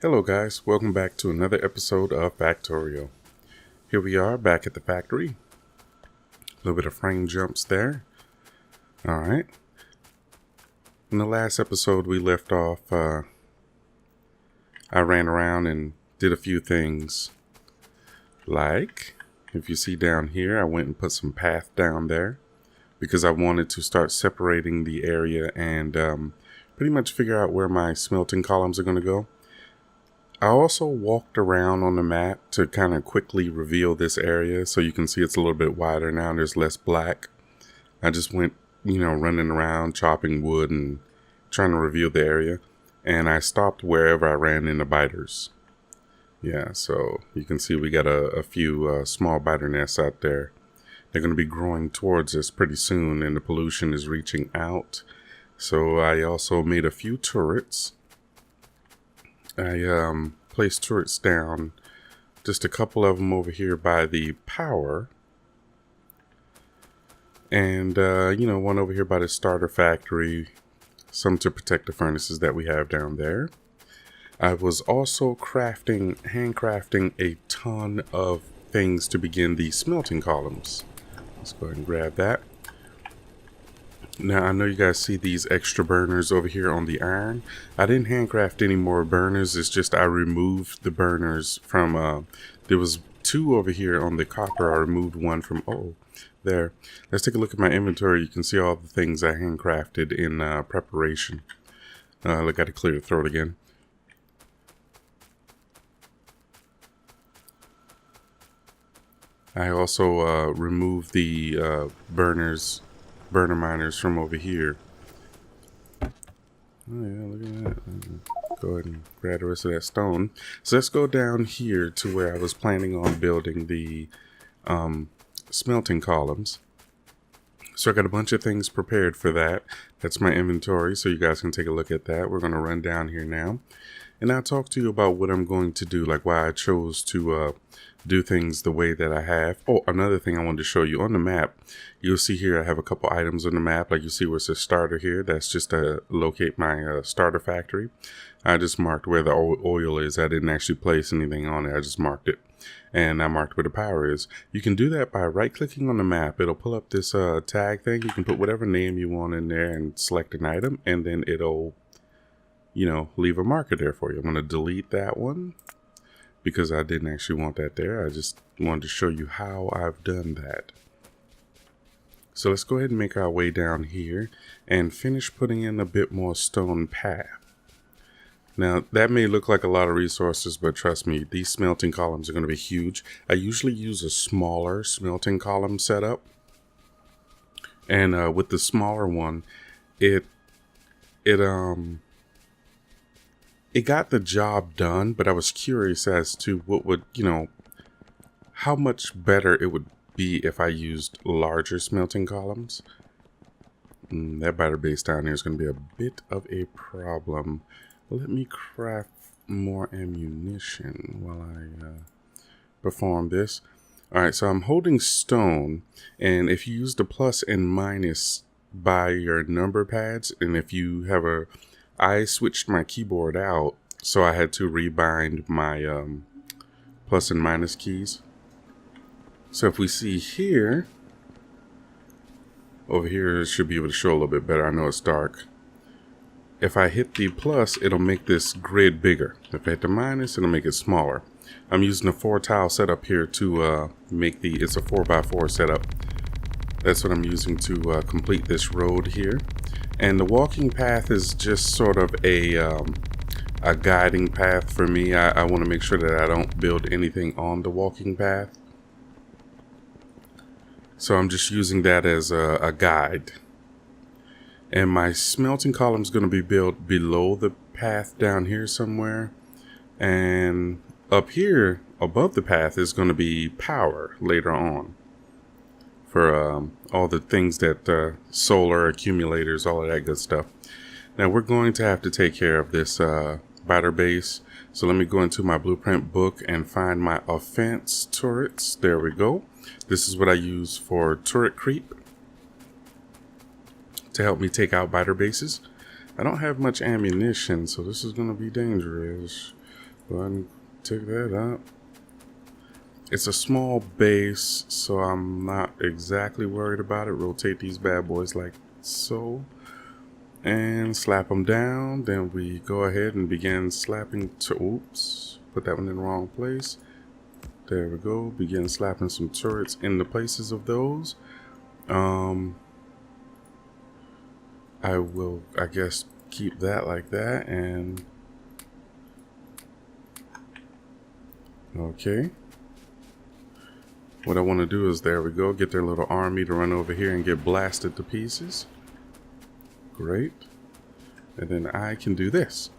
Hello guys, welcome back to another episode of Factorio. Here we are back at the factory. A little bit of frame jumps there. Alright. In the last episode we left off, I ran around and did a few things. Like, if you see down here, I went and put some path down there. Because I wanted to start separating the area and pretty much figure out where my smelting columns are going to go. I also walked around on the map to kind of quickly reveal this area so you can see it's a little bit wider now and there's less black. I just went, running around chopping wood and trying to reveal the area. And I stopped wherever I ran into biters. Yeah, so you can see we got a few small biter nests out there. They're going to be growing towards us pretty soon and the pollution is reaching out. So I also made a few turrets. I placed turrets down, just a couple of them over here by the power. And, one over here by the starter factory, some to protect the furnaces that we have down there. I was also handcrafting a ton of things to begin the smelting columns. Let's go ahead and grab that. Now, I know you guys see these extra burners over here on the iron. I didn't handcraft any more burners. It's just I removed the burners from, there was two over here on the copper. I removed one from, there. Let's take a look at my inventory. You can see all the things I handcrafted in preparation. Look, I gotta clear the throat again. I also removed the burner miners from over here. Oh yeah, look at that. Go ahead and grab the rest of that stone. So let's go down here to where I was planning on building the smelting columns. So I got a bunch of things prepared for that. That's my inventory, so you guys can take a look at that. We're going to run down here now. And I'll talk to you about what I'm going to do, like why I chose to do things the way that I have. Oh, another thing I wanted to show you on the map. You'll see here I have a couple items on the map. Like you see where it says starter here. That's just to locate my starter factory. I just marked where the oil is. I didn't actually place anything on it. I just marked it. And I marked where the power is. You can do that by right-clicking on the map. It'll pull up this tag thing. You can put whatever name you want in there and select an item. And then it'll leave a marker there for you. I'm going to delete that one because I didn't actually want that there. I just wanted to show you how I've done that. So let's go ahead and make our way down here and finish putting in a bit more stone path. Now, that may look like a lot of resources, but trust me, these smelting columns are going to be huge. I usually use a smaller smelting column setup. And with the smaller one, it got the job done, but I was curious as to what would, how much better it would be if I used larger smelting columns. That biter base down here is going to be a bit of a problem. Let me craft more ammunition while I perform this. All right, so I'm holding stone, and if you use the plus and minus by your number pads, and if you have I switched my keyboard out, so I had to rebind my plus and minus keys. So if we see here, over here it should be able to show a little bit better. I know it's dark. If I hit the plus, it'll make this grid bigger. If I hit the minus, it'll make it smaller. I'm using a 4-tile setup here to make it's a 4x4 setup. That's what I'm using to complete this road here. And the walking path is just sort of a guiding path for me. I want to make sure that I don't build anything on the walking path. So I'm just using that as a guide. And my smelting column is going to be built below the path down here somewhere. And up here above the path is going to be power later on. For all the things that solar accumulators, all of that good stuff. Now we're going to have to take care of this biter base. So let me go into my blueprint book and find my offense turrets. There we go. This is what I use for turret creep to help me take out biter bases. I don't have much ammunition, so this is going to be dangerous. Go ahead and take that up. It's a small base, so I'm not exactly worried about it. Rotate these bad boys like so. And slap them down. Then we go ahead and begin slapping to, oops, put that one in the wrong place. There we go. Begin slapping some turrets in the places of those. I will, I guess, keep that like that. And okay. What I want to do is, there we go, get their little army to run over here and get blasted to pieces. Great. And then I can do this.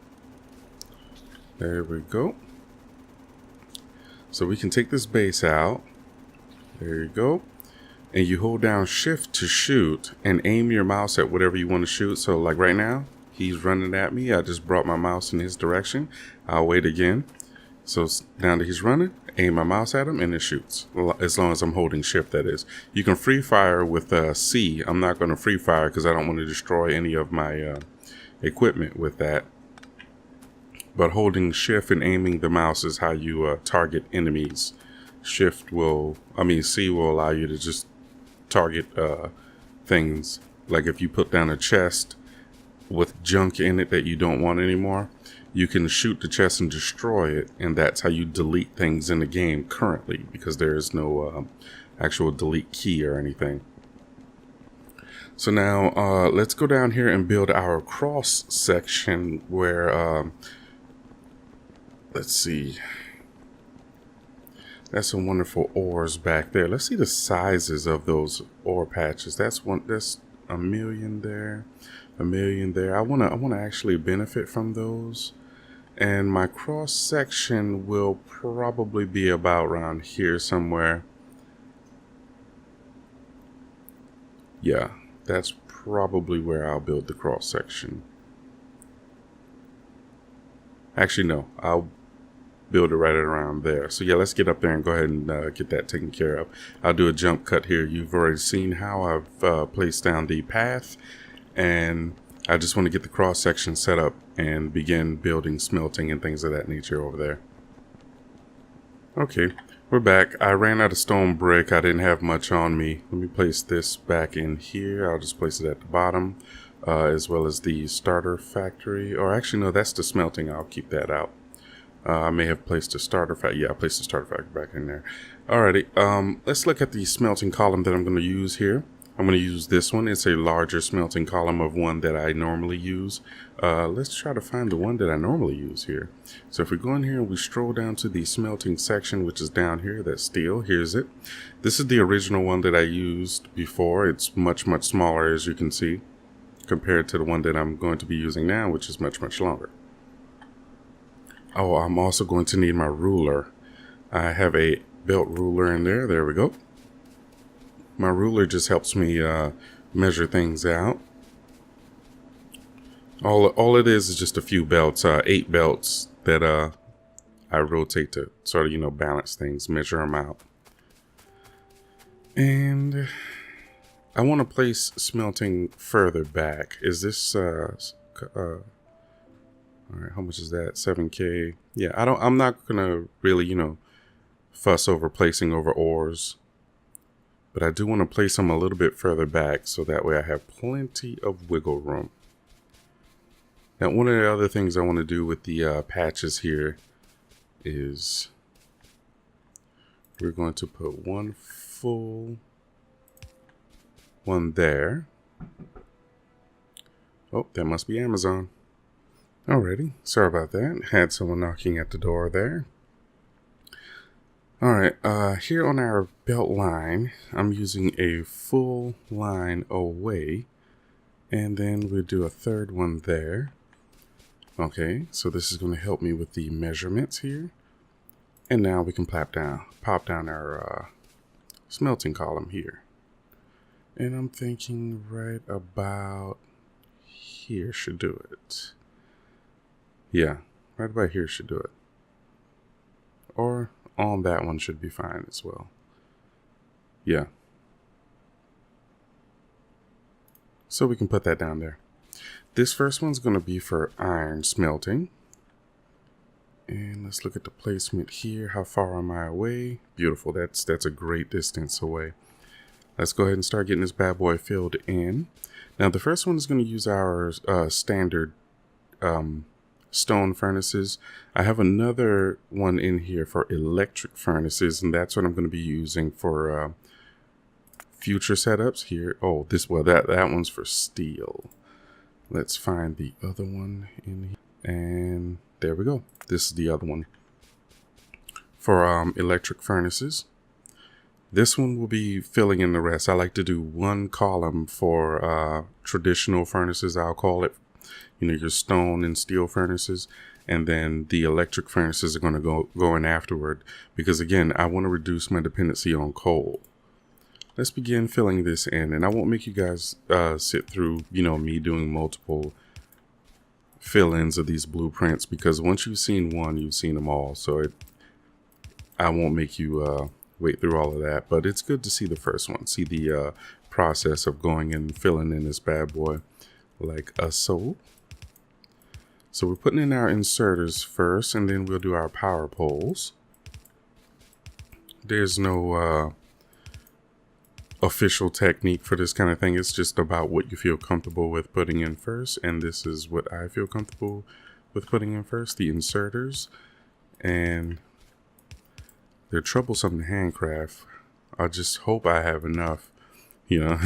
There we go. So we can take this base out. There you go. And you hold down shift to shoot and aim your mouse at whatever you want to shoot. So like right now, he's running at me. I just brought my mouse in his direction. I'll wait again. So now that he's running, aim my mouse at him and it shoots. As long as I'm holding shift, that is. You can free fire with C. I'm not going to free fire because I don't want to destroy any of my equipment with that. But holding shift and aiming the mouse is how you target enemies. C will allow you to just target things. Like if you put down a chest with junk in it that you don't want anymore, you can shoot the chest and destroy it, and that's how you delete things in the game currently, because there is no actual delete key or anything. So now let's go down here and build our cross section where let's see, that's some wonderful ores back there. Let's see the sizes of those ore patches. That's a million there, a million there. I wanna actually benefit from those. And my cross section will probably be about around here somewhere. Yeah, that's probably where I'll build the cross section. Actually, no, I'll build it right around there. So yeah, let's get up there and go ahead and get that taken care of. I'll do a jump cut here. You've already seen how I've placed down the path, and I just want to get the cross section set up and begin building smelting and things of that nature over there. Okay, we're back. I ran out of stone brick. I didn't have much on me. Let me place this back in here. I'll just place it at the bottom, as well as the starter factory. Or actually, no, that's the smelting. I'll keep that out. I may have placed a starter factory. Yeah, I placed the starter factory back in there. Alrighty, let's look at the smelting column that I'm going to use here. I'm going to use this one. It's a larger smelting column of one that I normally use. Let's try to find the one that I normally use here. So if we go in here and we stroll down to the smelting section, which is down here, that's steel. Here's it. This is the original one that I used before. It's much, much smaller, as you can see, compared to the one that I'm going to be using now, which is much, much longer. Oh, I'm also going to need my ruler. I have a belt ruler in there. There we go. My ruler just helps me measure things out. All it is just a few belts, 8 belts that I rotate to sort of, balance things, measure them out. And I want to place smelting further back. Is this all right, how much is that? 7K. Yeah, I'm not gonna really, fuss over placing over ores. But I do want to place them a little bit further back so that way I have plenty of wiggle room. Now, one of the other things I want to do with the patches here is we're going to put one full one there. Oh, that must be Amazon. Alrighty, sorry about that. Had someone knocking at the door there. Alright, here on our belt line, I'm using a full line away, and then we'll do a third one there. Okay, so this is going to help me with the measurements here. And now we can pop down our smelting column here. And I'm thinking right about here should do it. Yeah, right about here should do it. Or on that one should be fine as well. Yeah. So we can put that down there. This first one's going to be for iron smelting. And let's look at the placement here. How far am I away? Beautiful. That's a great distance away. Let's go ahead and start getting this bad boy filled in. Now the first one is going to use our standard stone furnaces. I have another one in here for electric furnaces, and that's what I'm going to be using for future setups here. Oh, that one's for steel. Let's find the other one in here, and there we go. This is the other one for electric furnaces. This one will be filling in the rest. I like to do one column for traditional furnaces, I'll call it. You know, your stone and steel furnaces. And then the electric furnaces are going to go in afterward. Because again, I want to reduce my dependency on coal. Let's begin filling this in. And I won't make you guys sit through, you know, me doing multiple fill-ins of these blueprints. Because once you've seen one, you've seen them all. So I won't make you... wait through all of that, but it's good to see the first one, see the process of going and filling in this bad boy like so. So we're putting in our inserters first, and then we'll do our power poles. There's no official technique for this kind of thing. It's just about what you feel comfortable with putting in first, and this is what I feel comfortable with putting in first, the inserters. And they're troublesome to handcraft. I just hope I have enough, you know.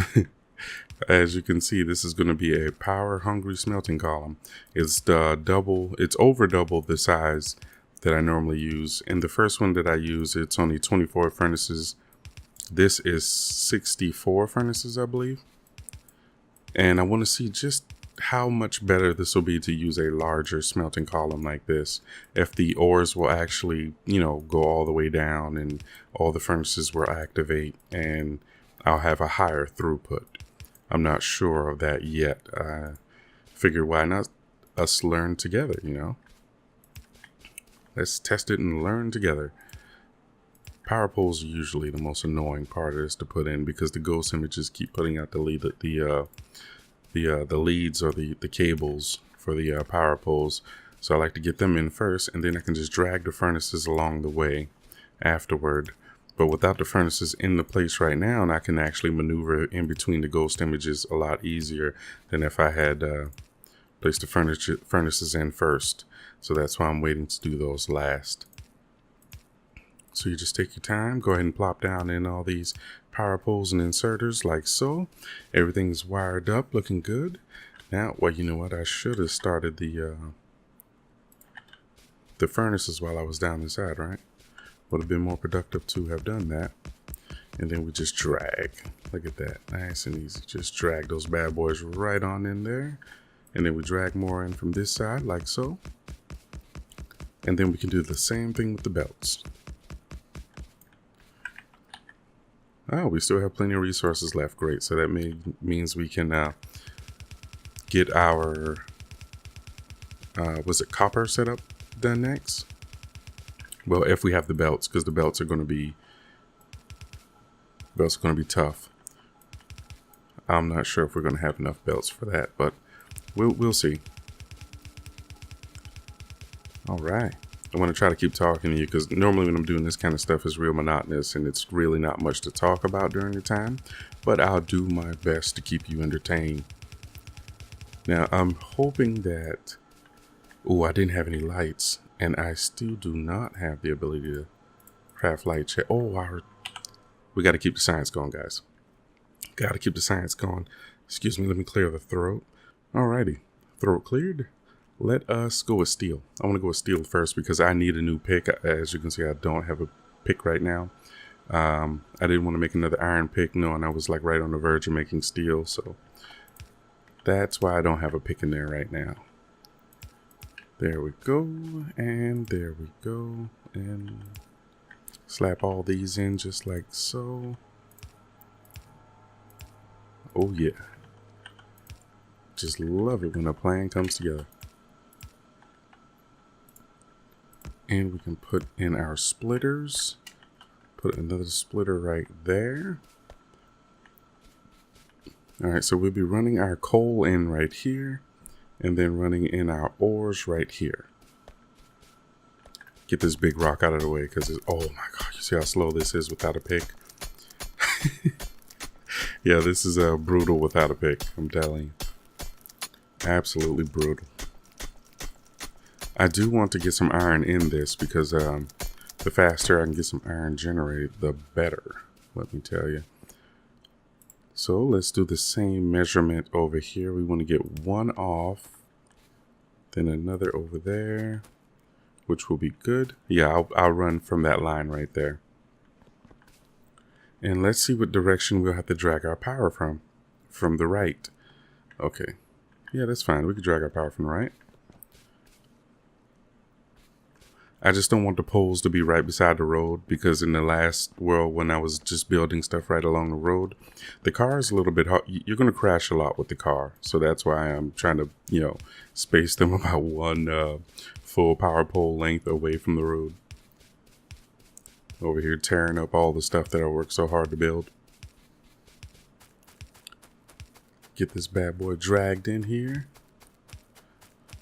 As you can see, this is going to be a power-hungry smelting column. It's over double the size that I normally use. And the first one that I use, it's only 24 furnaces. This is 64 furnaces, I believe. And I want to see just how much better this will be to use a larger smelting column like this. If the ores will actually, you know, go all the way down and all the furnaces will activate and I'll have a higher throughput. I'm not sure of that yet. I figured why not us learn together, you know? Let's test it and learn together. Power poles are usually the most annoying part of this to put in because the ghost images keep putting out the leads or the cables for the power poles. So I like to get them in first, and then I can just drag the furnaces along the way afterward. But without the furnaces in the place right now, and I can actually maneuver in between the ghost images a lot easier than if I had placed the furnaces in first. So that's why I'm waiting to do those last. So you just take your time, go ahead and plop down in all these power poles and inserters like so. Everything's wired up, looking good. Now, well, you know what? I should have started the furnaces while I was down inside, right? Would have been more productive to have done that. And then we just drag. Look at that, nice and easy. Just drag those bad boys right on in there. And then we drag more in from this side like so. And then we can do the same thing with the belts. Oh, we still have plenty of resources left. Great. So that means we can get our, was it copper setup done next? Well, if we have the belts, because the belts are going to be tough. I'm not sure if we're going to have enough belts for that, but we'll see. All right. I want to try to keep talking to you because normally when I'm doing this kind of stuff it's real monotonous and it's really not much to talk about during the time, but I'll do my best to keep you entertained. Now I'm hoping that, oh, I didn't have any lights and I still do not have the ability to craft light check. Oh, we got to keep the science going, guys. Got to keep the science going. Excuse me, let me clear the throat. Alrighty, throat cleared. Let us go with steel. I want to go with steel first because I need a new pick. As you can see, I don't have a pick right now. I didn't want to make another iron pick knowing I was like right on the verge of making steel. So that's why I don't have a pick in there right now. There we go. And there we go. And slap all these in just like so. Oh yeah. Just love it when a plan comes together. And we can put in our splitters. Put another splitter right there. Alright, so we'll be running our coal in right here. And then running in our ores right here. Get this big rock out of the way because it's, oh my god, you see how slow this is without a pick? Yeah, this is brutal without a pick, I'm telling you. Absolutely brutal. I do want to get some iron in this because the faster I can get some iron generated, the better, let me tell you. So let's do the same measurement over here. We want to get one off, then another over there, which will be good. Yeah, I'll run from that line right there. And let's see what direction we'll have to drag our power from. From the right. Okay. Yeah, that's fine. We can drag our power from the right. I just don't want the poles to be right beside the road because in the last world when I was just building stuff right along the road, the car is a little bit hard. You're going to crash a lot with the car. So that's why I'm trying to, you know, space them about one full power pole length away from the road. Over here tearing up all the stuff that I worked so hard to build. Get this bad boy dragged in here.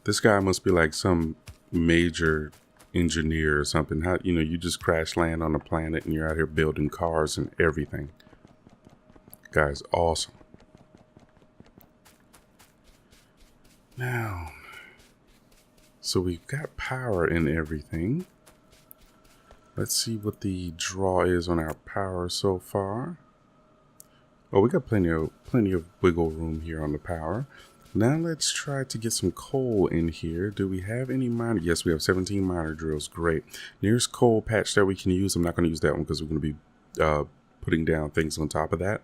This guy must be like some major engineer or something. How, you know, you just crash land on a planet and you're out here building cars and everything. Guy's awesome. Now, so we've got power in everything. Let's see what the draw is on our power so far. Oh, we got plenty of wiggle room here on the power. Now let's try to get some coal in here. Do we have any miner? Yes, we have 17 miner drills. Great. Nearest coal patch that we can use. I'm not going to use that one because we're going to be putting down things on top of that.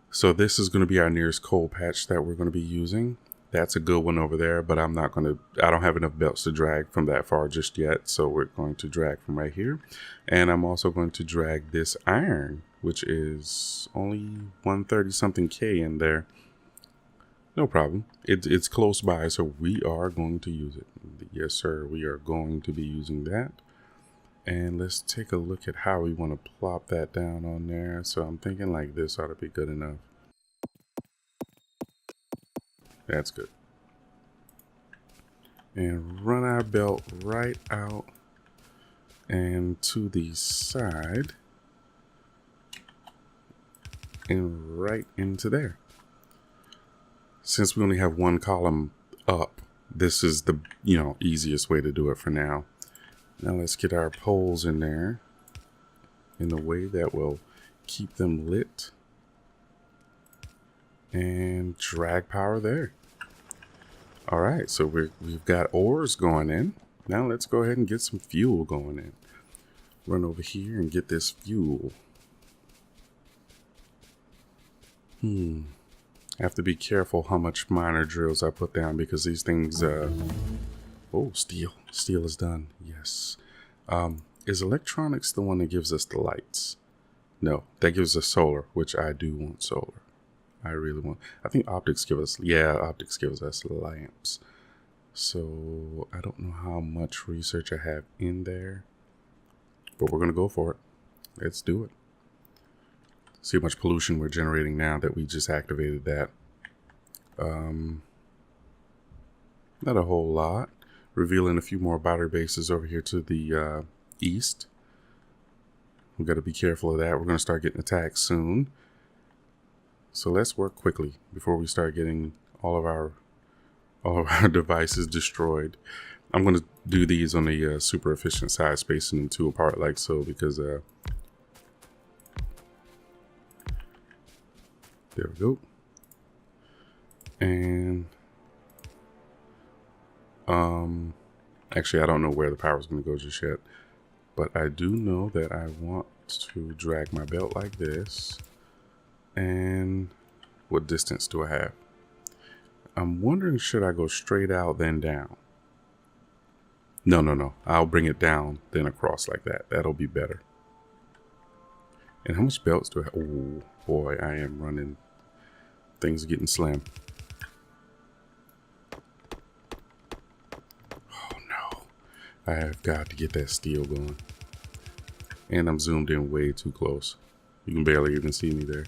So this is going to be our nearest coal patch that we're going to be using. That's a good one over there, but I don't have enough belts to drag from that far just yet. So we're going to drag from right here. And I'm also going to drag this iron, which is only 130 something K in there. No problem. It's close by, so we are going to use it. Yes, sir. We are going to be using that. And let's take a look at how we want to plop that down on there. So I'm thinking like this ought to be good enough. That's good. And run our belt right out and to the side and right into there. Since we only have one column up, this is the, you know, easiest way to do it for now. Now let's get our poles in there in a way that will keep them lit and drag power there. All right, so we've got ores going in. Now let's go ahead and get some fuel going in. Run over here and get this fuel. I have to be careful how much miner drills I put down because these things, oh, steel. Steel is done, yes. Is electronics the one that gives us the lights? No, that gives us solar, which I do want solar. I really want. I think optics give us, yeah, optics gives us lamps. So I don't know how much research I have in there, but we're going to go for it. Let's do it. See how much pollution we're generating now that we just activated that. Not a whole lot. Revealing a few more battery bases over here to the east. We've got to be careful of that. We're going to start getting attacked soon. So let's work quickly before we start getting all of our devices destroyed. I'm going to do these on the super efficient side, spacing them two apart like so, because there we go. And actually I don't know where the power is going to go just yet, but I do know that I want to drag my belt like this. And what distance do I have? I'm wondering, should I go straight out then down? No. I'll bring it down then across like that. That'll be better. And how much belts do I have? Oh boy, I am running. Things are getting slim. Oh no. I have got to get that steel going. And I'm zoomed in way too close. You can barely even see me there.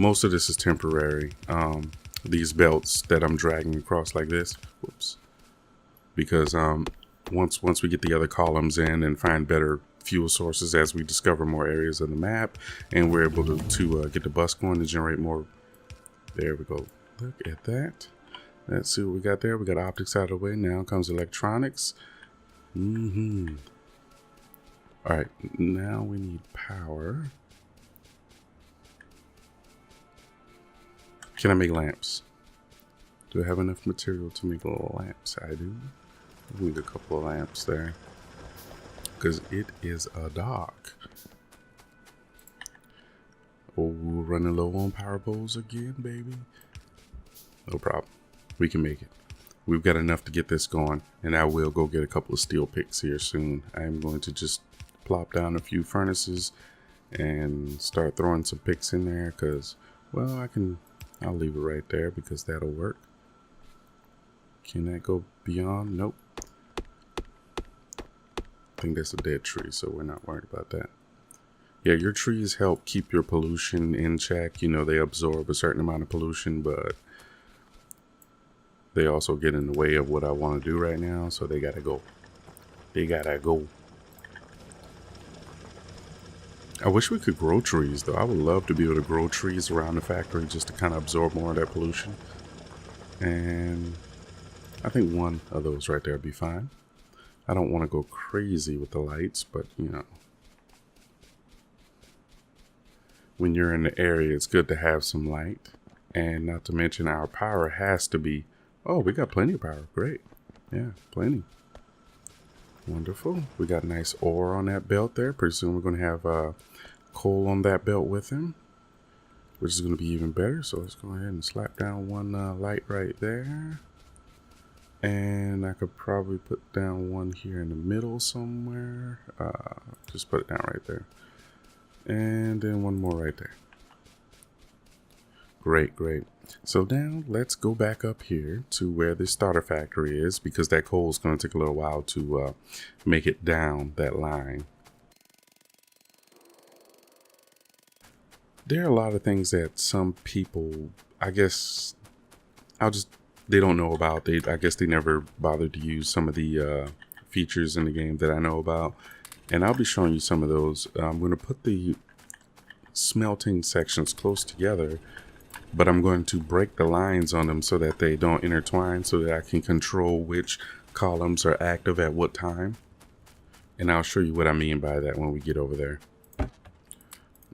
Most of this is temporary. These belts that I'm dragging across like this. Whoops. Because once we get the other columns in and find better fuel sources as we discover more areas of the map, and we're able to get the bus going to generate more. There we go. Look at that. Let's see what we got there. We got optics out of the way. Now comes electronics. All right, now we need power. Can I make lamps? Do I have enough material to make little lamps? I do. I need a couple of lamps there, because it is a dark. Oh, we're running low on power poles again, baby. No problem. We can make it. We've got enough to get this going, and I will go get a couple of steel picks here soon. I'm going to just plop down a few furnaces and start throwing some picks in there, because, well, I'll leave it right there because that'll work. Can that go beyond? Nope. I think that's a dead tree, so we're not worried about that. Yeah, your trees help keep your pollution in check. You know, they absorb a certain amount of pollution, but they also get in the way of what I want to do right now, so they gotta go. They gotta go. I wish we could grow trees, though. I would love to be able to grow trees around the factory just to kind of absorb more of that pollution. And I think one of those right there would be fine. I don't want to go crazy with the lights, but, you know, when you're in the area, it's good to have some light. And not to mention, our power has to be... Oh, we got plenty of power. Great. Yeah, plenty. Wonderful. We got nice ore on that belt there. Pretty soon we're going to have coal on that belt with him, which is going to be even better. So let's go ahead and slap down one light right there. And I could probably put down one here in the middle somewhere. Just put it down right there. And then one more right there. Great, great. So now let's go back up here to where the starter factory is, because that coal is going to take a little while to make it down that line. There are a lot of things that some people, I guess, they don't know about. I guess they never bothered to use some of the features in the game that I know about. And I'll be showing you some of those. I'm going to put the smelting sections close together, but I'm going to break the lines on them so that they don't intertwine, so that I can control which columns are active at what time. And I'll show you what I mean by that when we get over there.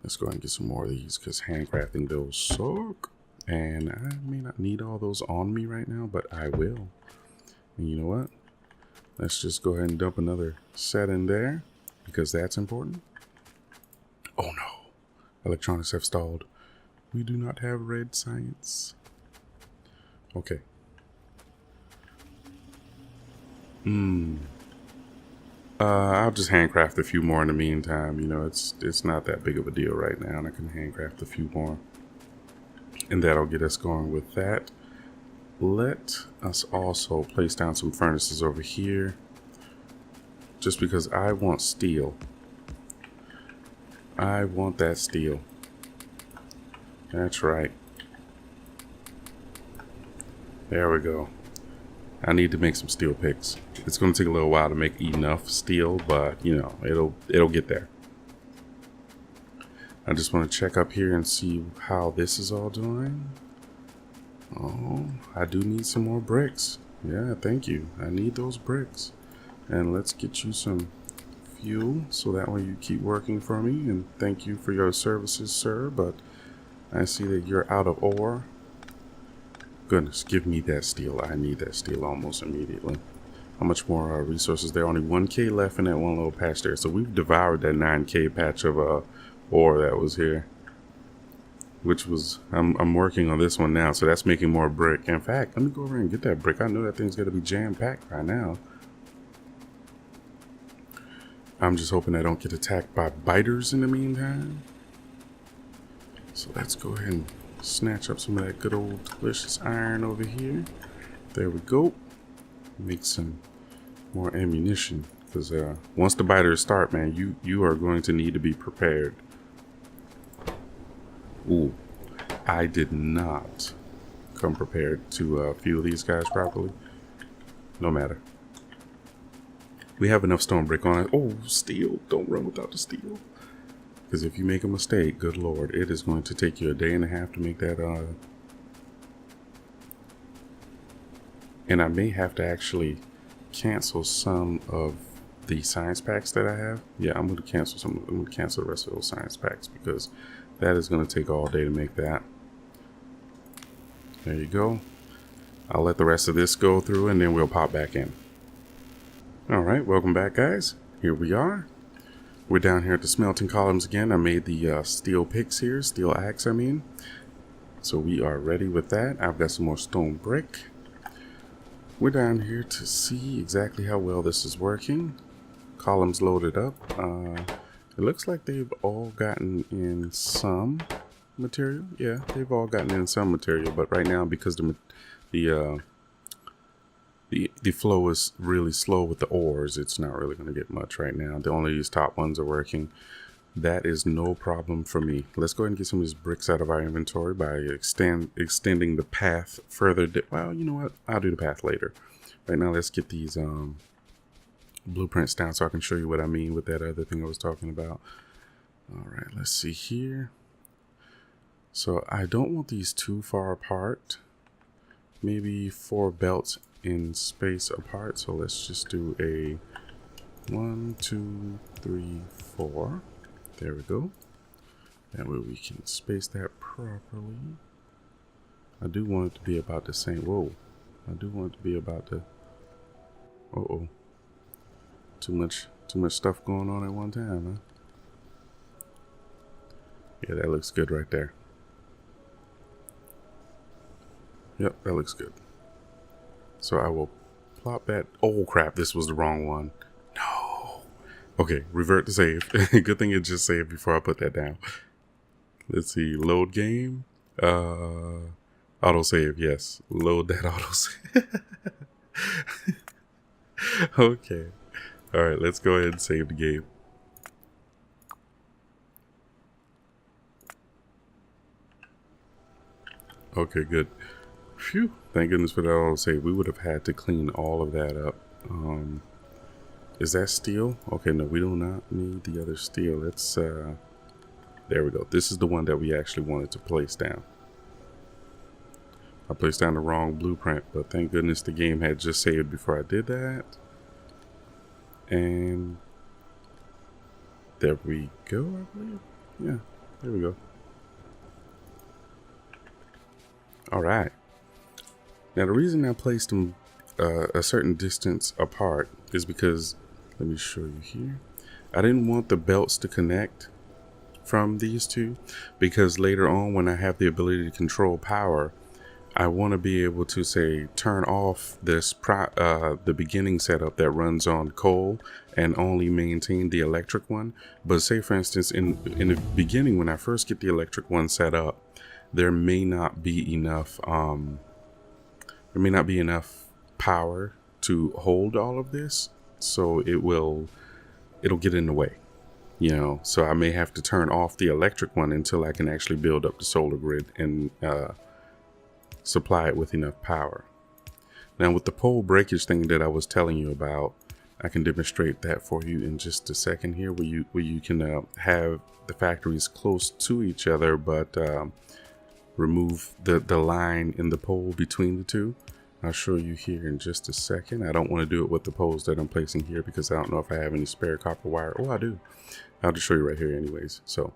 Let's go ahead and get some more of these, because handcrafting those suck. And I may not need all those on me right now, but I will. And you know what? Let's just go ahead and dump another set in there, because that's important. Oh no, electronics have stalled. We do not have red science. Okay. I'll just handcraft a few more in the meantime. You know, it's not that big of a deal right now, and I can handcraft a few more. And that'll get us going with that. Let us also place down some furnaces over here, just because I want steel. I want that steel. That's right. There we go. I need to make some steel picks. It's going to take a little while to make enough steel, but you know, it'll get there. I just want to check up here and see how this is all doing. Oh, I do need some more bricks. Yeah, thank you. I need those bricks. And let's get you some fuel, so that way you keep working for me. And thank you for your services, sir. But I see that you're out of ore. Goodness, give me that steel. I need that steel almost immediately. How much more resources there? Only 1K left in that one little patch there. So we've devoured that 9K patch of ore that was here. Which was, I'm working on this one now, so that's making more brick. In fact, let me go over and get that brick. I know that thing's got to be jam-packed right now. I'm just hoping I don't get attacked by biters in the meantime. So let's go ahead and snatch up some of that good old delicious iron over here. There we go. Make some more ammunition, because once the biters start, man, you are going to need to be prepared. Ooh, I did not come prepared to fuel these guys properly. No matter. We have enough stone brick on it. Oh, steel. Don't run without the steel. Because if you make a mistake, good lord, it is going to take you a day and a half to make that. And I may have to actually cancel some of the science packs that I have. Yeah, I'm going to cancel some. I'm going to cancel the rest of those science packs because that is going to take all day to make that. There you go. I'll let the rest of this go through and then we'll pop back in. Alright, welcome back guys. Here we are. We're down here at the smelting columns again. I made the steel picks here, steel axe I mean. So we are ready with that. I've got some more stone brick. We're down here to see exactly how well this is working. Columns loaded up. It looks like they've all gotten in some material. Yeah, they've all gotten in some material, but right now because the flow is really slow with the ores, it's not really going to get much right now. Only these top ones are working. That is no problem for me. Let's go ahead and get some of these bricks out of our inventory by extending the path further. Well, you know what? I'll do the path later. Right now, let's get these blueprints down so I can show you what I mean with that other thing I was talking about. All right, let's see here. So I don't want these too far apart. Maybe 4 belts in space apart. So let's just do a 1, 2, 3, 4. There we go. That way we can space that properly. I do want it to be about the same. Whoa. I do want it to be about the... Uh-oh. Too much stuff going on at one time, huh? Yeah, that looks good right there. Yep, that looks good. So I will plop that. Oh crap, this was the wrong one. No. Okay, revert to save. Good thing it just saved before I put that down. Let's see, load game. Auto save, yes. Load that auto save. Okay. Alright, let's go ahead and save the game. Okay, good. Phew, thank goodness for that autosave. We would have had to clean all of that up. Is that steel? Okay, no, we do not need the other steel. Let's, there we go. This is the one that we actually wanted to place down. I placed down the wrong blueprint, but thank goodness the game had just saved before I did that. And there we go, I believe. Yeah, there we go. All right. Now the reason I placed them a certain distance apart is because, let me show you here. I didn't want the belts to connect from these two because later on when I have the ability to control power, I want to be able to say turn off this the beginning setup that runs on coal and only maintain the electric one. But say for instance in the beginning when I first get the electric one set up, there may not be enough power to hold all of this, so it'll get in the way, you know. So I may have to turn off the electric one until I can actually build up the solar grid and supply it with enough power. Now with the pole breakage thing that I was telling you about, I can demonstrate that for you in just a second here, where you can have the factories close to each other, but remove the line in the pole between the two. I'll show you here in just a second. I don't want to do it with the poles that I'm placing here because I don't know if I have any spare copper wire. Oh, I do. I'll just show you right here anyways. So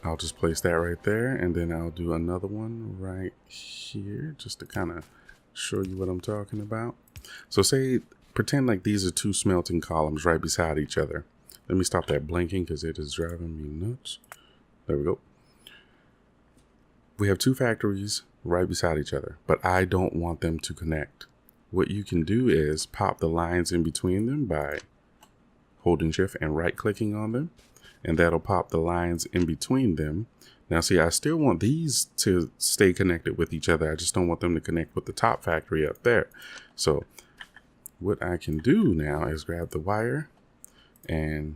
I'll just place that right there, and then I'll do another one right here just to kind of show you what I'm talking about. So pretend like these are 2 smelting columns right beside each other. Let me stop that blinking because it is driving me nuts. There we go. We have 2 factories right beside each other, but I don't want them to connect. What you can do is pop the lines in between them by holding shift and right clicking on them, and that'll pop the lines in between them. Now see, I still want these to stay connected with each other. I just don't want them to connect with the top factory up there. So what I can do now is grab the wire and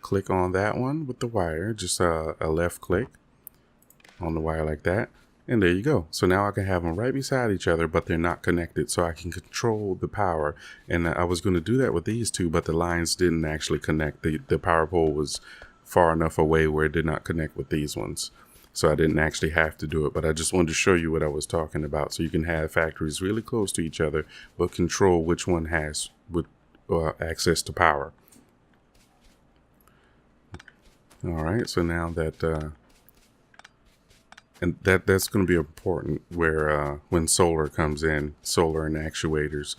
click on that one with the wire, just a left click on the wire like that. And there you go. So now I can have them right beside each other, but they're not connected. So I can control the power. And I was going to do that with these two, but the lines didn't actually connect. The power pole was far enough away where it did not connect with these ones. So I didn't actually have to do it, but I just wanted to show you what I was talking about. So you can have factories really close to each other, but control which one has access to power. All right, so now that and that's going to be important where when solar comes in, solar and actuators,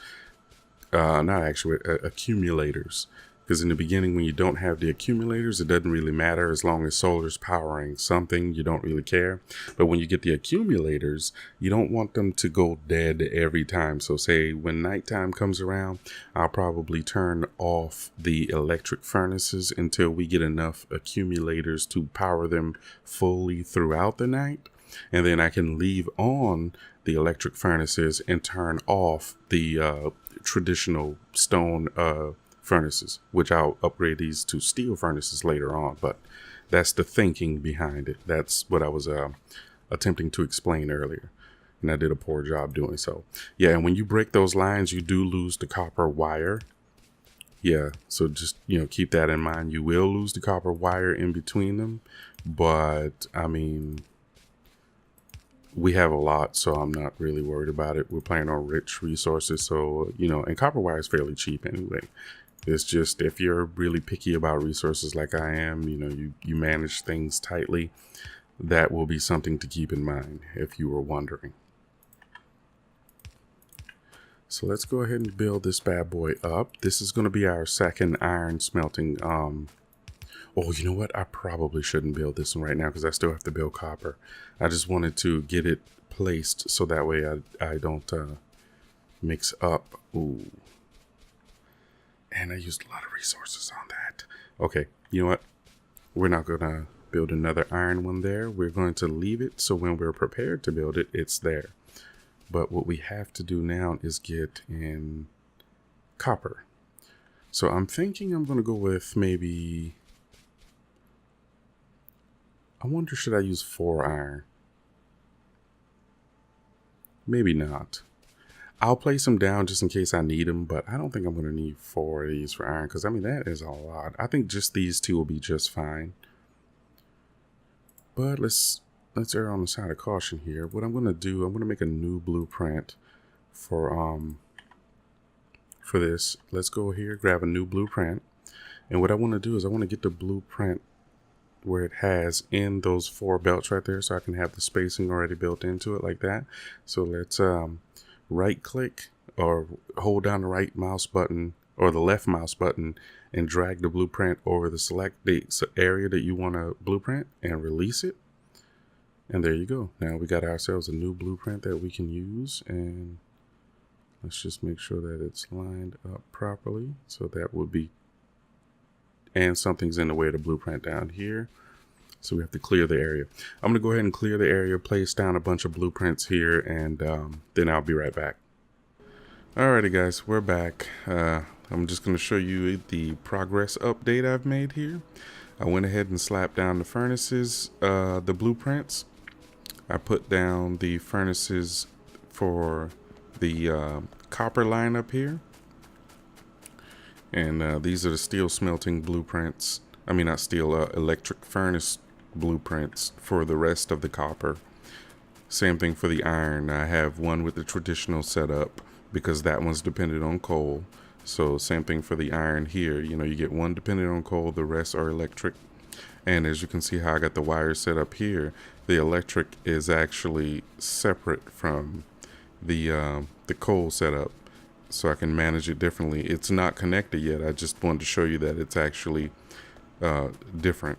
accumulators. Because in the beginning, when you don't have the accumulators, it doesn't really matter. As long as solar's powering something, you don't really care. But when you get the accumulators, you don't want them to go dead every time. So say when nighttime comes around, I'll probably turn off the electric furnaces until we get enough accumulators to power them fully throughout the night. And then I can leave on the electric furnaces and turn off the traditional stone furnaces, which I'll upgrade these to steel furnaces later on. But that's the thinking behind it. That's what I was attempting to explain earlier, and I did a poor job doing so. Yeah, and when you break those lines, you do lose the copper wire. Yeah, so just, keep that in mind. You will lose the copper wire in between them, but I mean, we have a lot, so I'm not really worried about it. We're playing on rich resources, so, and copper wire is fairly cheap anyway. It's just if you're really picky about resources like I am, you manage things tightly, that will be something to keep in mind if you were wondering. So let's go ahead and build this bad boy up. This is going to be our second iron smelting. Oh, you know what? I probably shouldn't build this one right now because I still have to build copper. I just wanted to get it placed so that way I don't mix up. Ooh. And I used a lot of resources on that. Okay, you know what? We're not going to build another iron one there. We're going to leave it so when we're prepared to build it, it's there. But what we have to do now is get in copper. So I'm thinking I'm going to go with maybe... I wonder, should I use 4 iron? Maybe not. I'll place them down just in case I need them, but I don't think I'm going to need 4 of these for iron, because I mean, that is a lot. I think just these 2 will be just fine. But let's err on the side of caution here. What I'm going to do, I'm going to make a new blueprint for this. Let's go here, grab a new blueprint. And what I want to do is I want to get the blueprint where it has in those 4 belts right there, so I can have the spacing already built into it like that. So let's right click or hold down the right mouse button or the left mouse button and drag the blueprint over the select area that you want to blueprint and release it. And there you go. Now we got ourselves a new blueprint that we can use, and let's just make sure that it's lined up properly. So that would be, and something's in the way of the blueprint down here. So we have to clear the area. I'm going to go ahead and clear the area, place down a bunch of blueprints here, and then I'll be right back. Alrighty guys, we're back. I'm just going to show you the progress update I've made here. I went ahead and slapped down the furnaces, the blueprints. I put down the furnaces for the copper line up here. And these are the steel smelting blueprints. I mean, not steel, electric furnace blueprints for the rest of the copper. Same thing for the iron. I have one with the traditional setup because that one's dependent on coal. So same thing for the iron here. You get one dependent on coal, the rest are electric. And as you can see how I got the wires set up here, the electric is actually separate from the coal setup. So I can manage it differently. It's not connected yet. I just wanted to show you that it's actually different.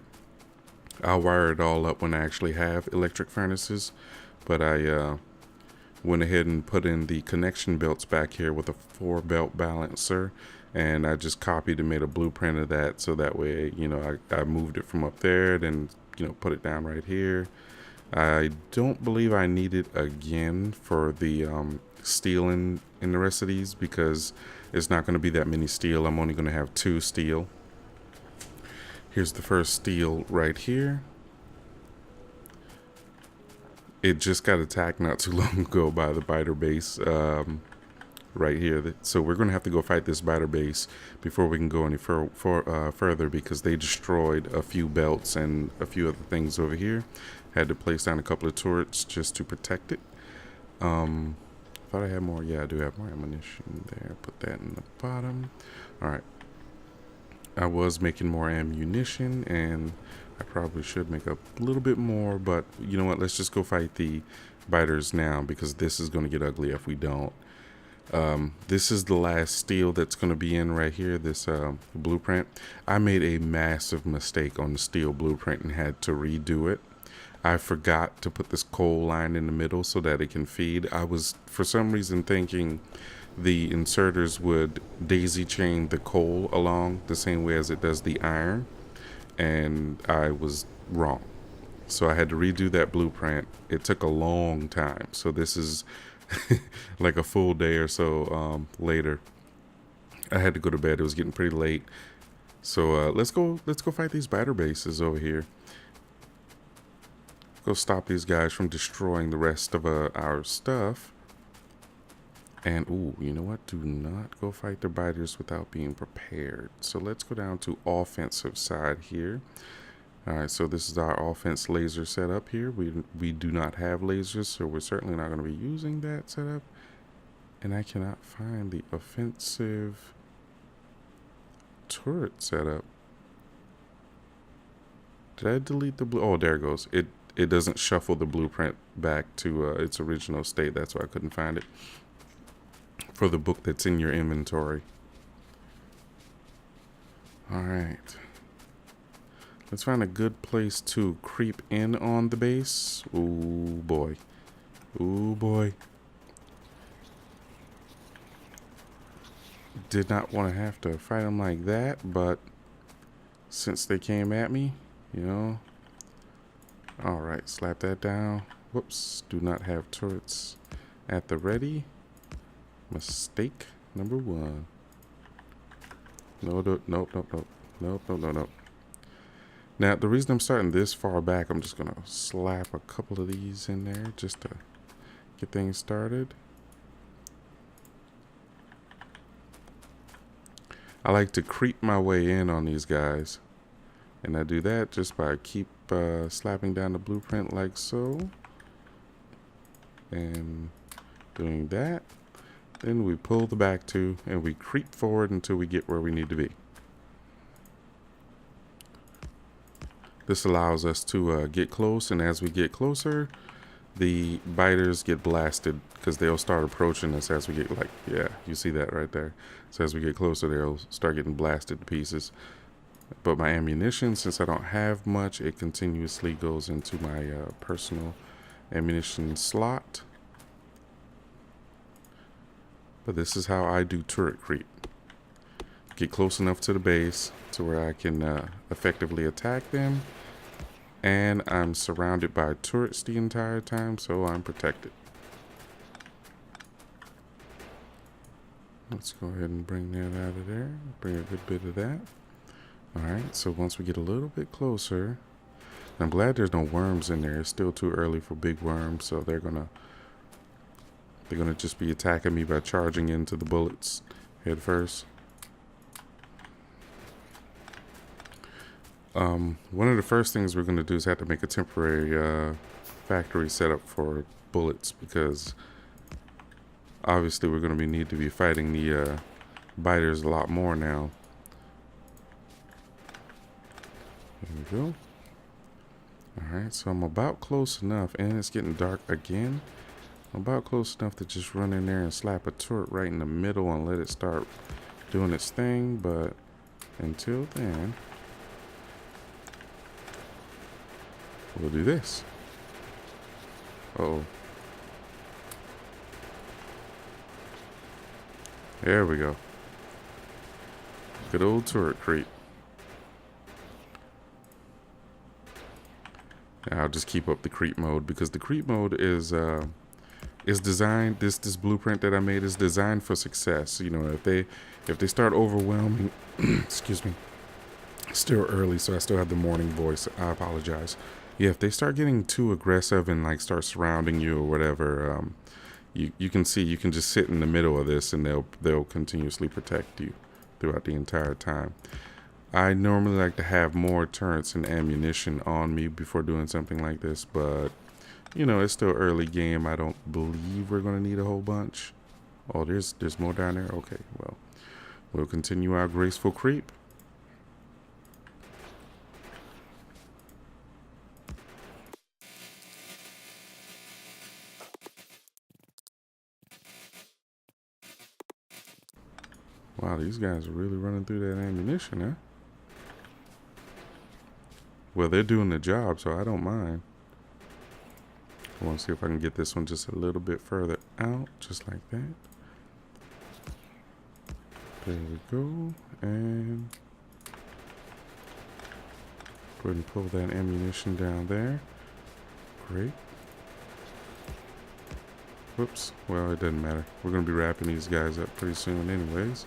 I'll wire it all up when I actually have electric furnaces, but I went ahead and put in the connection belts back here with a 4-belt balancer, and I just copied and made a blueprint of that, so that way I moved it from up there, then put it down right here. I don't believe I need it again for the steel in the rest of these, because it's not going to be that many steel. I'm only going to have 2 steel. Here's the first steel right here. It just got attacked not too long ago by the biter base right here. So we're going to have to go fight this biter base before we can go any further, because they destroyed a few belts and a few other things over here. Had to place down a couple of turrets just to protect it. Thought I had more. Yeah, I do have more ammunition there. Put that in the bottom. Alright. I was making more ammunition, and I probably should make a little bit more, but you know what? Let's just go fight the biters now, because this is going to get ugly if we don't. This is the last steel that's going to be in right here, this blueprint. I made a massive mistake on the steel blueprint and had to redo it. I forgot to put this coal line in the middle so that it can feed. I was, for some reason, thinking the inserters would daisy chain the coal along the same way as it does the iron, and I was wrong. So I had to redo that blueprint. It took a long time. So this is like a full day or so later. I had to go to bed. It was getting pretty late. So let's go fight these biter bases over here. Go stop these guys from destroying the rest of our stuff. And, ooh, you know what? Do not go fight the biters without being prepared. So let's go down to offensive side here. Alright, so this is our offense laser setup here. We do not have lasers, so we're certainly not going to be using that setup. And I cannot find the offensive turret setup. Did I delete the blue? Oh, there it goes. It doesn't shuffle the blueprint back to its original state. That's why I couldn't find it for the book that's in your inventory. Alright. Let's find a good place to creep in on the base. Ooh, boy. Ooh, boy. Did not want to have to fight them like that, but since they came at me, you know. Alright, slap that down. Whoops, do not have turrets at the ready. Mistake number one. Nope. Now, the reason I'm starting this far back, I'm just going to slap a couple of these in there just to get things started. I like to creep my way in on these guys. And I do that just by keep slapping down the blueprint like so. And doing that. Then we pull the back two and we creep forward until we get where we need to be. This allows us to get close, and as we get closer, the biters get blasted because they'll start approaching us as we get, like, yeah, you see that right there. So as we get closer, they'll start getting blasted to pieces. But my ammunition, since I don't have much, it continuously goes into my personal ammunition slot. But this is how I do turret creep. Get close enough to the base to where I can effectively attack them. And I'm surrounded by turrets the entire time, so I'm protected. Let's go ahead and bring that out of there. Bring a good bit of that. Alright, so once we get a little bit closer, I'm glad there's no worms in there. It's still too early for big worms, so they're gonna just be attacking me by charging into the bullets head first. One of the first things we're going to do is have to make a temporary factory setup for bullets, because obviously we're going to need to be fighting the biters a lot more now. There we go. Alright, so I'm about close enough, and it's getting dark again. I'm about close enough to just run in there and slap a turret right in the middle and let it start doing its thing, but until then, we'll do this. Uh-oh. There we go. Good old turret creep. I'll just keep up the creep mode, because the creep mode is designed, this blueprint that I made is designed for success. You know, if they start overwhelming excuse me, Still early, so I still have the morning voice. I apologize. Yeah, if they start getting too aggressive and like start surrounding you or whatever, you can see you can just sit in the middle of this and they'll continuously protect you throughout the entire time. I normally like to have more turrets and ammunition on me before doing something like this, but you know, it's still early game. I don't believe we're gonna need a whole bunch. Oh, there's more down there. Okay, well, we'll continue our graceful creep. Wow, these guys are really running through that ammunition, huh? Well, they're doing the job, so I don't mind. I want to see if I can get this one just a little bit further out, just like that. There we go. And go ahead and pull that ammunition down there. Great. Whoops. Well, it doesn't matter. We're going to be wrapping these guys up pretty soon anyways.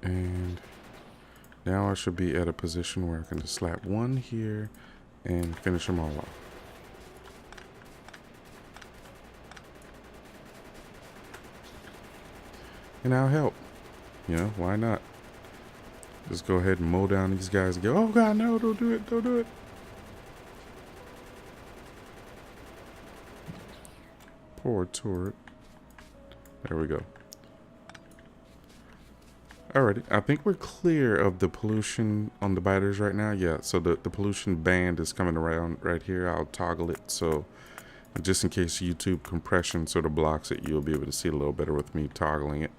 And now I should be at a position where I can just slap one here and finish them all off. And I'll help. You know, why not? Just go ahead and mow down these guys and go, oh god, no, don't do it, don't do it. Poor turret. There we go. Alrighty, I think we're clear of the pollution on the biters right now. Yeah, so the pollution band is coming around right here. I'll toggle it so just in case YouTube compression sort of blocks it, you'll be able to see it a little better with me toggling it.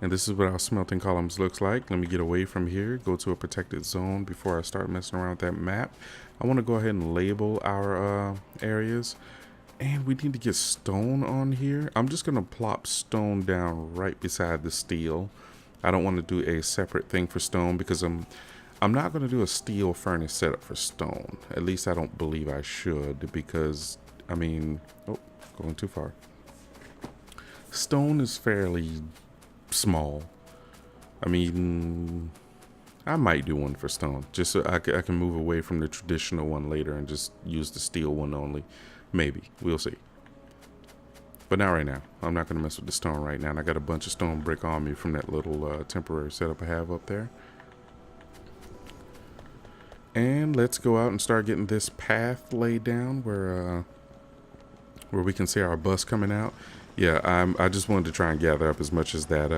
And this is what our smelting columns looks like. Let me get away from here, go to a protected zone before I start messing around with that map. I want to go ahead and label our areas. And we need to get stone on here. I'm just going to plop stone down right beside the steel. I don't want to do a separate thing for stone because I'm not going to do a steel furnace setup for stone. At least I don't believe I should because, I mean, oh, going too far. Stone is fairly small. I mean, I might do one for stone just so I can move away from the traditional one later and just use the steel one only. Maybe. We'll see. But not right now. I'm not going to mess with the stone right now. And I got a bunch of stone brick on me from that little temporary setup I have up there. And let's go out and start getting this path laid down where we can see our bus coming out. Yeah, I just wanted to try and gather up as much as that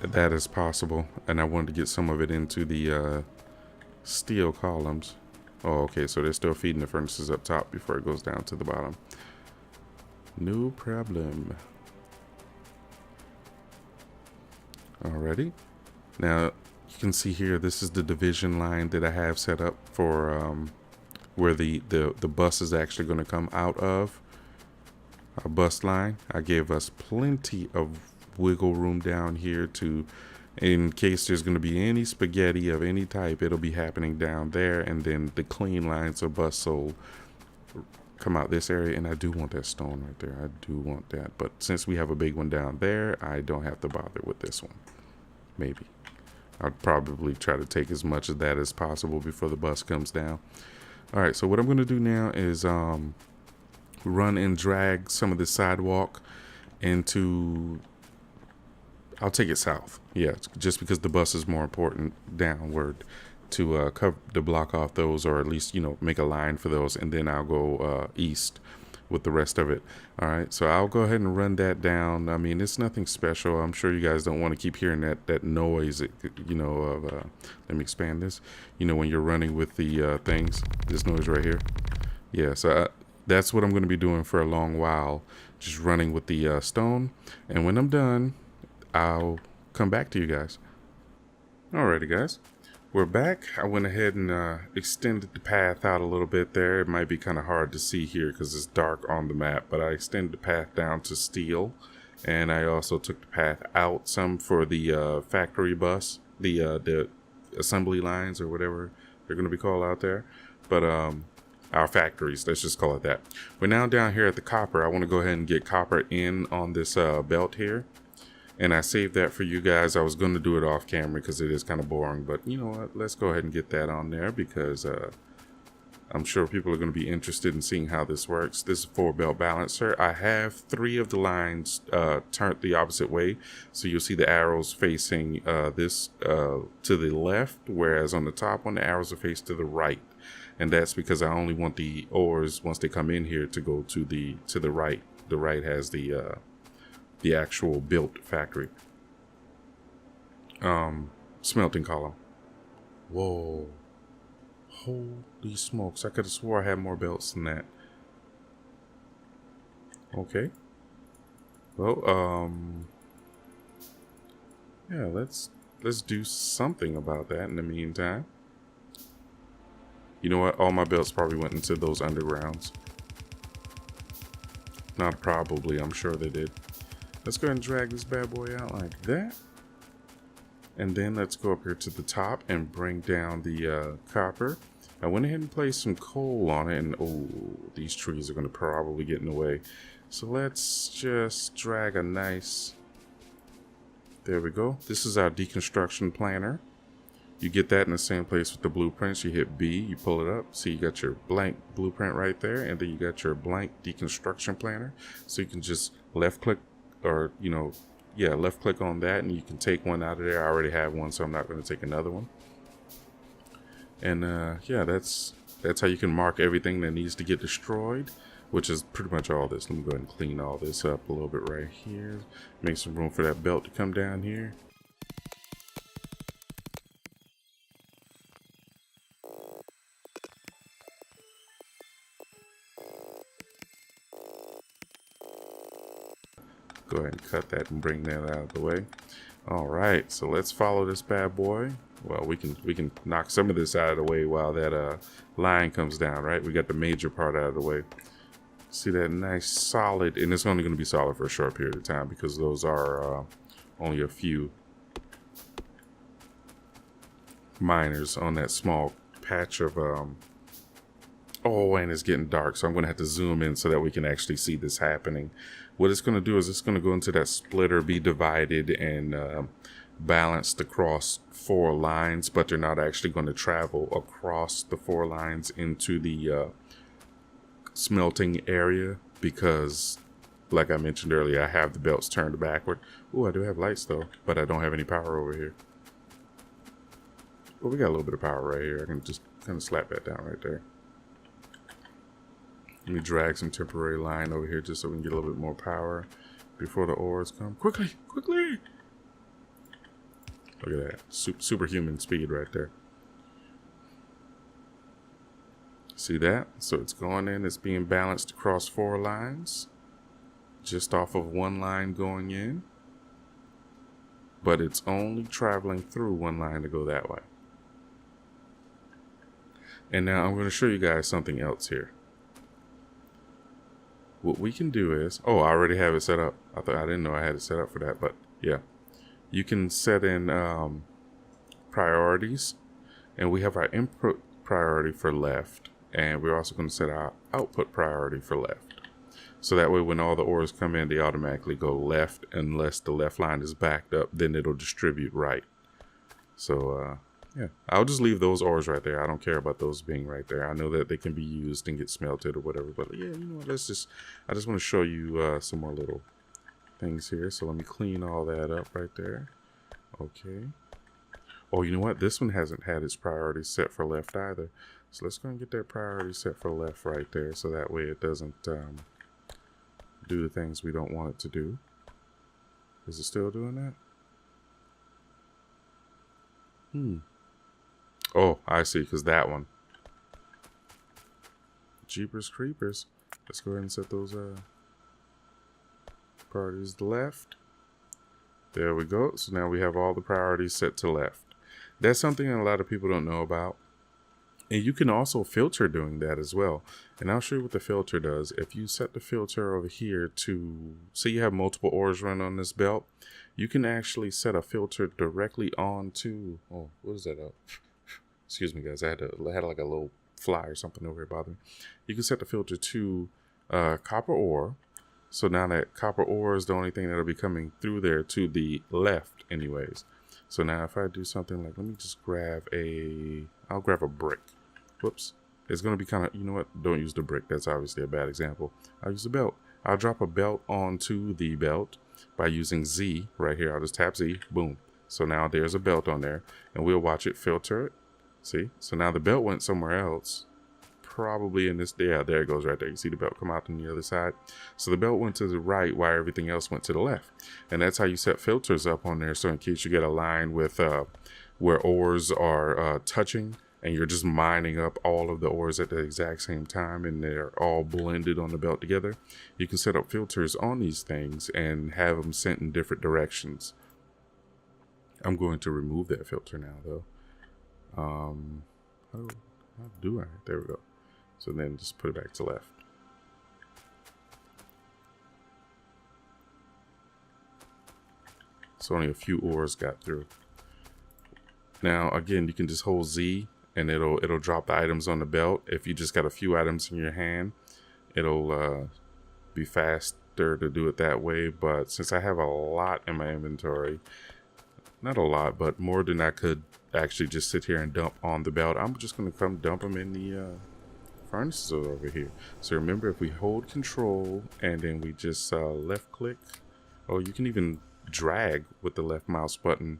as possible. And I wanted to get some of it into the steel columns. Oh, okay, so they're still feeding the furnaces up top before it goes down to the bottom. No problem. Alrighty. Now, you can see here, this is the division line that I have set up for where the bus is actually going to come out of. Our bus line. I gave us plenty of wiggle room down here to... In case there's going to be any spaghetti of any type, it'll be happening down there. And then the clean lines of bus will come out this area. And I do want that stone right there. I do want that. But since we have a big one down there, I don't have to bother with this one. Maybe. I'll probably try to take as much of that as possible before the bus comes down. All right, so what I'm going to do now is run and drag some of the sidewalk into... I'll take it south. Yeah, just because the bus is more important downward to cover to block off those, or at least, you know, make a line for those, and then I'll go east with the rest of it. All right, so I'll go ahead and run that down. I mean, it's nothing special. I'm sure you guys don't want to keep hearing that noise, you know, of, let me expand this, you know, when you're running with the things, this noise right here. Yeah, so that's what I'm going to be doing for a long while, just running with the stone. And when I'm done, I'll come back to you guys. Alrighty, guys. We're back. I went ahead and extended the path out a little bit there. It might be kind of hard to see here because it's dark on the map, but I extended the path down to steel. And I also took the path out some for the factory bus, the assembly lines or whatever they're going to be called out there. But our factories, let's just call it that. We're now down here at the copper. I want to go ahead and get copper in on this belt here. And I saved that for you guys. I was going to do it off camera because it is kind of boring, but you know what? Let's go ahead and get that on there because I'm sure people are going to be interested in seeing how this works. This is a 4-belt balancer. I have 3 of the lines turned the opposite way. So you'll see the arrows facing this to the left, whereas on the top one, the arrows are faced to the right. And that's because I only want the ores, once they come in here, to go to the right. The right has the actual built factory. Smelting column. Whoa. Holy smokes. I could have swore I had more belts than that. Okay. Well, yeah, let's do something about that in the meantime. You know what? All my belts probably went into those undergrounds. Not probably, I'm sure they did. Let's go ahead and drag this bad boy out like that. And then let's go up here to the top and bring down the copper. I went ahead and placed some coal on it, and oh, these trees are going to probably get in the way. So let's just drag a nice... There we go. This is our deconstruction planner. You get that in the same place with the blueprints. You hit B, you pull it up. See, you got your blank blueprint right there, and then you got your blank deconstruction planner. So you can just left click, or you know, yeah, left click on that, and you can take one out of there. I already have one, so I'm not going to take another one. And yeah, that's how you can mark everything that needs to get destroyed, which is pretty much all this. Let me go ahead and clean all this up a little bit right here. Make some room for that belt to come down here. Go ahead and cut that and bring that out of the way. All right, so let's follow this bad boy. Well, we can knock some of this out of the way while that line comes down, right? We got the major part out of the way. See that nice solid, and it's only going to be solid for a short period of time because those are only a few miners on that small patch of oh, and it's getting dark, so I'm going to have to zoom in so that we can actually see this happening. What it's going to do is it's going to go into that splitter, be divided and balanced across 4 lines, but they're not actually going to travel across the 4 lines into the smelting area because, like I mentioned earlier, I have the belts turned backward. Oh, I do have lights though, but I don't have any power over here. Well, we got a little bit of power right here. I can just kind of slap that down right there. Let me drag some temporary line over here just so we can get a little bit more power before the ores come. Quickly, quickly! Look at that. Superhuman speed right there. See that? So it's going in. It's being balanced across 4 lines. Just off of 1 line going in. But it's only traveling through 1 line to go that way. And now I'm going to show you guys something else here. What we can do is, oh, I already have it set up. I didn't know I had it set up for that, but yeah. You can set in priorities, and we have our input priority for left, and we're also going to set our output priority for left. So that way when all the ores come in, they automatically go left unless the left line is backed up, then it'll distribute right. So yeah, I'll just leave those ores right there. I don't care about those being right there. I know that they can be used and get smelted or whatever, but yeah, you know what, I just want to show you some more little things here. So let me clean all that up right there. Okay. Oh, you know what? This one hasn't had its priority set for left either. So let's go and get that priority set for left right there, so that way it doesn't do the things we don't want it to do. Is it still doing that? Oh, I see, because that one. Jeepers creepers. Let's go ahead and set those priorities to left. There we go. So now we have all the priorities set to left. That's something that a lot of people don't know about. And you can also filter doing that as well. And I'll show you what the filter does. If you set the filter over here to, say you have multiple ores run on this belt, you can actually set a filter directly onto, oh, what is that? Excuse me, guys. I had like a little fly or something over here bothering me. You can set the filter to copper ore, So now that copper ore is the only thing that'll be coming through there to the left anyways. So now if I do something like, let me just grab I'll grab a brick. Whoops. It's going to be kind of, you know what? Don't use the brick. That's obviously a bad example. I'll use a belt. I'll drop a belt onto the belt by using Z right here. I'll just tap Z. Boom. So now there's a belt on there, and we'll watch it filter it. See? So now the belt went somewhere else. Probably in this, yeah, there it goes right there. You see the belt come out on the other side. So the belt went to the right while everything else went to the left. And that's how you set filters up on there. So in case you get a line with where ores are touching, and you're just mining up all of the ores at the exact same time and they're all blended on the belt together, you can set up filters on these things and have them sent in different directions. I'm going to remove that filter now though. How do I? There we go. So then just put it back to left. So only a few ores got through. Now again, you can just hold Z and it'll drop the items on the belt. If you just got a few items in your hand, it'll be faster to do it that way. But since I have a lot in my inventory, not a lot, but more than I could actually just sit here and dump on the belt, I'm just going to come dump them in the furnaces over here. So remember, if we hold control and then we just left click, oh, you can even drag with the left mouse button.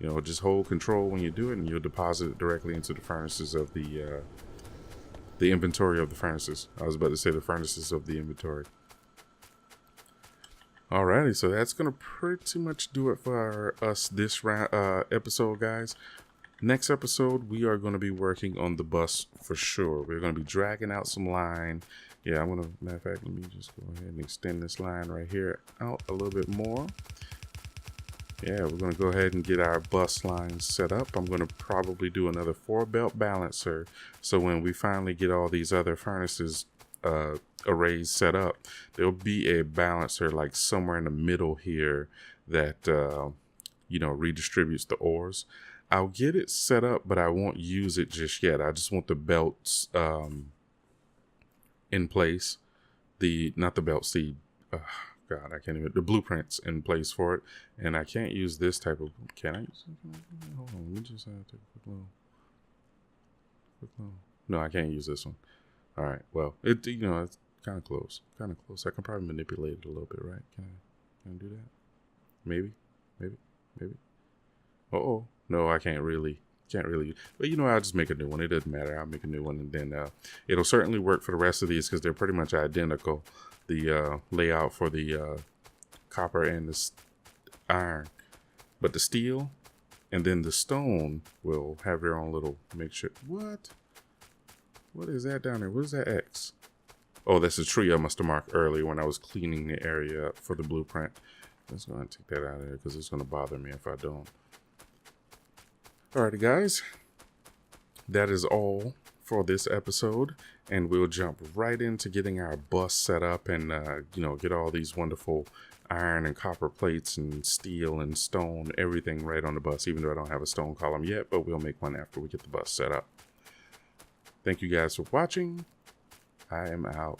You know, just hold control when you do it and you'll deposit it directly into the furnaces of the inventory of the furnaces. I was about to say the furnaces of the inventory. Alrighty, so that's gonna pretty much do it for us this episode, guys. Next episode, we are going to be working on the bus for sure. We're going to be dragging out some line. Yeah, I'm going to, matter of fact, let me just go ahead and extend this line right here out a little bit more. Yeah, we're going to go ahead and get our bus line set up. I'm going to probably do another 4-belt balancer. So when we finally get all these other furnaces arrays set up, there'll be a balancer like somewhere in the middle here that, you know, redistributes the ores. I'll get it set up, but I won't use it just yet. I just want the belts in place. Not the belts, God, I can't even, the blueprints in place for it. And I can't use this type of, can I use it? Hold on, let me just take a quick look. No, I can't use this one. All right, well, you know, it's kind of close, I can probably manipulate it a little bit, right? Can I do that? Maybe. Uh-oh. No, I can't really, but you know, I'll just make a new one. It doesn't matter. I'll make a new one, and then it'll certainly work for the rest of these because they're pretty much identical. The layout for the copper and the iron, but the steel and then the stone will have their own little mixture. What is that down there? What is that X? Oh, that's a tree I must have marked earlier when I was cleaning the area up for the blueprint. Let's go ahead and take that out of there because it's going to bother me if I don't. Alrighty, guys, that is all for this episode, and we'll jump right into getting our bus set up and you know, get all these wonderful iron and copper plates and steel and stone, everything right on the bus, even though I don't have a stone column yet, but we'll make one after we get the bus set up. Thank you guys for watching. I am out.